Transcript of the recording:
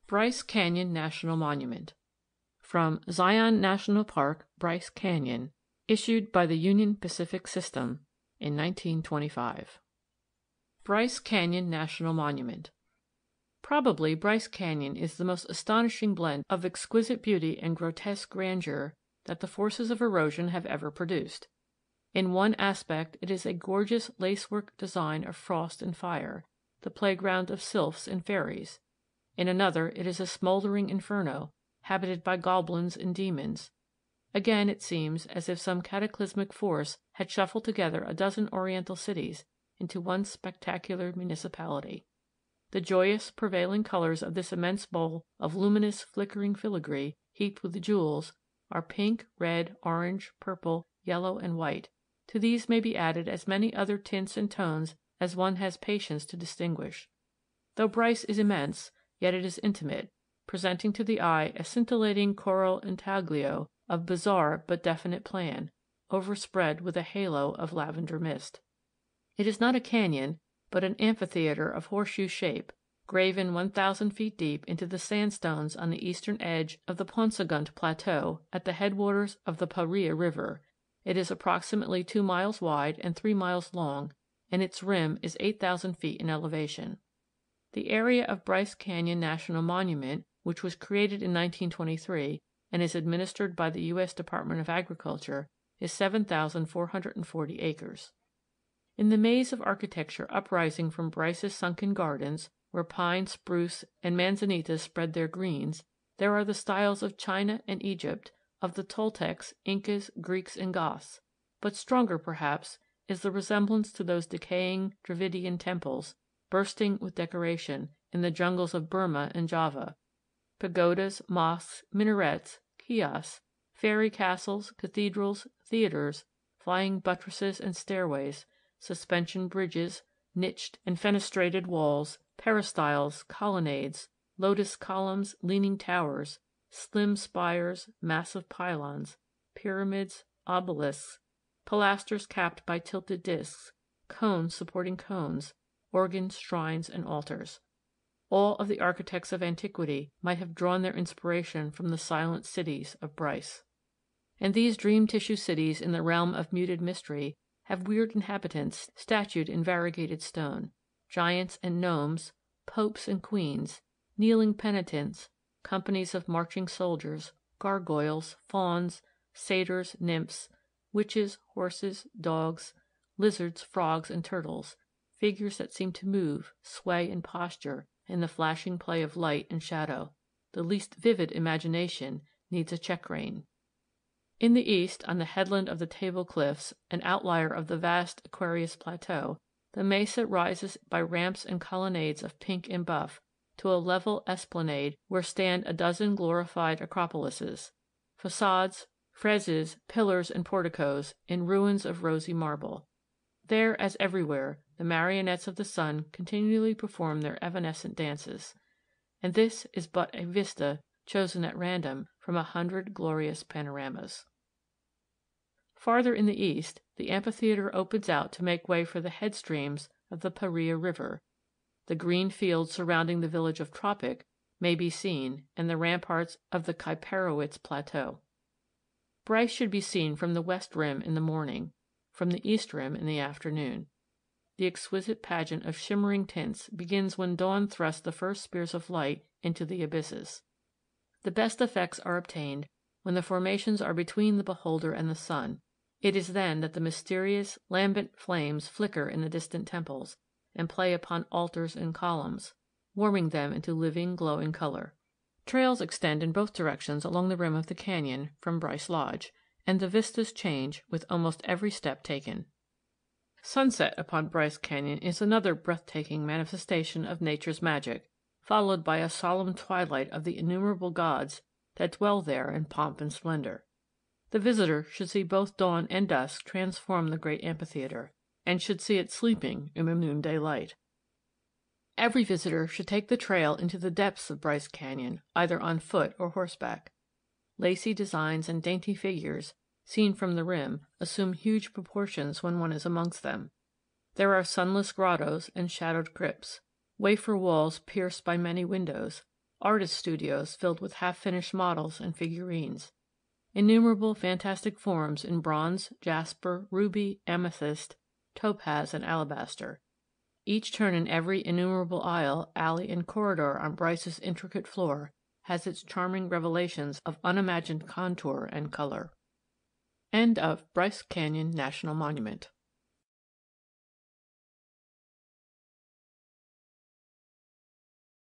Bryce Canyon National Monument. From Zion National Park, Bryce Canyon, issued by the Union Pacific System in 1925. Bryce Canyon National Monument. Probably Bryce Canyon is the most astonishing blend of exquisite beauty and grotesque grandeur that the forces of erosion have ever produced. In one aspect it is a gorgeous lacework design of frost and fire, the playground of sylphs and fairies. In another it is a smoldering inferno, habited by goblins and demons. Again it seems as if some cataclysmic force had shuffled together a dozen oriental cities into one spectacular municipality. The joyous prevailing colors of this immense bowl of luminous flickering filigree, heaped with jewels, are pink, red, orange, purple, yellow, and white. To these may be added as many other tints and tones as one has patience to distinguish. Though Bryce is immense, yet it is intimate, presenting to the eye a scintillating coral intaglio of bizarre but definite plan, overspread with a halo of lavender mist. It is not a canyon, but an amphitheater of horseshoe shape, graven 1,000 feet deep into the sandstones on the eastern edge of the Paunsaugunt Plateau at the headwaters of the Paria River. It is approximately 2 miles wide and 3 miles long, and its rim is 8,000 feet in elevation. The area of Bryce Canyon National Monument, which was created in 1923 and is administered by the U.S. Department of Agriculture, is 7,440 acres. In the maze of architecture uprising from Bryce's sunken gardens, where pine, spruce, and manzanitas spread their greens, there are the styles of China and Egypt, of the Toltecs, Incas, Greeks, and Goths, but stronger, perhaps, is the resemblance to those decaying Dravidian temples, bursting with decoration, in the jungles of Burma and Java. Pagodas, mosques, minarets, kiosks, fairy castles, cathedrals, theatres, flying buttresses and stairways, suspension bridges, niched and fenestrated walls, peristyles, colonnades, lotus columns, leaning towers, slim spires, massive pylons, pyramids, obelisks, pilasters capped by tilted discs, cones supporting cones, organs, shrines, and altars. All of the architects of antiquity might have drawn their inspiration from the silent cities of Bryce. And these dream tissue cities in the realm of muted mystery have weird inhabitants statued in variegated stone, giants and gnomes, popes and queens, kneeling penitents, companies of marching soldiers, gargoyles, fauns, satyrs, nymphs, witches, horses, dogs, lizards, frogs, and turtles, figures that seem to move, sway, and posture in the flashing play of light and shadow. The least vivid imagination needs a check-rein. In the east, on the headland of the Table Cliffs, an outlier of the vast Aquarius Plateau, the mesa rises by ramps and colonnades of pink and buff to a level esplanade where stand a dozen glorified acropolises, facades, friezes, pillars, and porticos in ruins of rosy marble. There, as everywhere, the marionettes of the sun continually perform their evanescent dances, and this is but a vista chosen at random from 100 glorious panoramas. Farther in the east, the amphitheater opens out to make way for the headstreams of the Paria River. The green fields surrounding the village of Tropic may be seen, and the ramparts of the Kaiparowitz Plateau. Bryce should be seen from the west rim in the morning, from the east rim in the afternoon. The exquisite pageant of shimmering tints begins when dawn thrusts the first spears of light into the abysses. The best effects are obtained when the formations are between the beholder and the sun. It is then that the mysterious lambent flames flicker in the distant temples, and play upon altars and columns, warming them into living, glowing color. Trails extend in both directions along the rim of the canyon from Bryce Lodge, and the vistas change with almost every step taken. Sunset upon Bryce Canyon is another breathtaking manifestation of nature's magic, followed by a solemn twilight of the innumerable gods that dwell there in pomp and splendor. The visitor should see both dawn and dusk transform the great amphitheater, and should see it sleeping in the noonday light. Every visitor should take the trail into the depths of Bryce Canyon, either on foot or horseback. Lacy designs and dainty figures, seen from the rim, assume huge proportions when one is amongst them. There are sunless grottos and shadowed crypts, wafer walls pierced by many windows, artist studios filled with half-finished models and figurines, innumerable fantastic forms in bronze, jasper, ruby, amethyst, topaz, and alabaster. Each turn in every innumerable aisle, alley, and corridor on Bryce's intricate floor has its charming revelations of unimagined contour and color. End of Bryce Canyon National Monument.